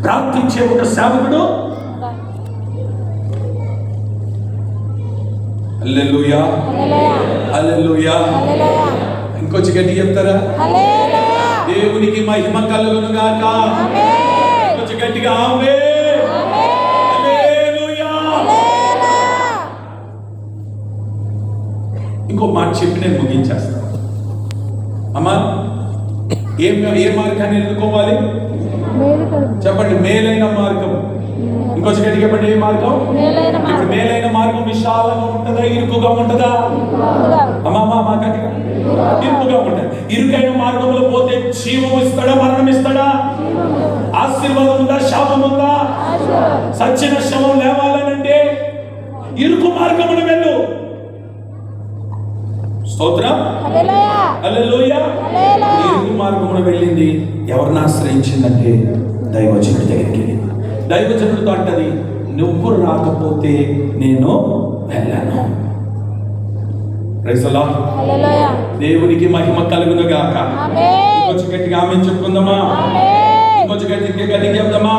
ప్రార్థించే ఒక సేవకుడు. హల్లెలూయా, హల్లెలూయా. ఇంకొంచెం గట్టి చెప్తారా? దేవునికి మహిమ కలుగును గాక. కొంచెం గట్టిగా ఆమేన్. హల్లెలూయా. ఇంకో మాట చెప్పి నేను ముగించేస్తాను. అమ్మా, ఏ మార్గాన్ని ఎన్నుకోవాలి చెప్పండి? మేలైన మార్గం. ఇంకొంచెం గట్టిగా చెప్పండి, ఏ మార్గం? ఇప్పుడు మేలైన మార్గం విశాలంగా ఉంటుందా, ఇరుకుగా ఉంటుందా? అమ్మా మా గట్టిగా, ఇరుకుగా ఉంటుంది. ఇరుకైన మార్గంలో పోతే జీవం ఇస్తాడా, మరణం ఇస్తాడా? ఆశీర్వాదం ఉందా, శాపం ఉందా? సచ్చిన శవం లేవాలనంటే ఇరుకు మార్గమున వెళ్ళు. స్తోత్రం, హల్లెలూయా. ఇరుకు మార్గమున వెళ్ళింది ఎవరిని ఆశ్రయించిందంటే దైవజనుడి దగ్గరికి వెళ్ళింది. దైవజనుడితో అంటది, నువ్వు రాకపోతే నేను వెళ్ళను. Praise the lord. దేవునికి మహిమ కలుగును గాక. కొంచెం గట్టిగా ఆమేన్ చెప్పుకుందామా? కొంచెం గట్టిగా చెప్దామా?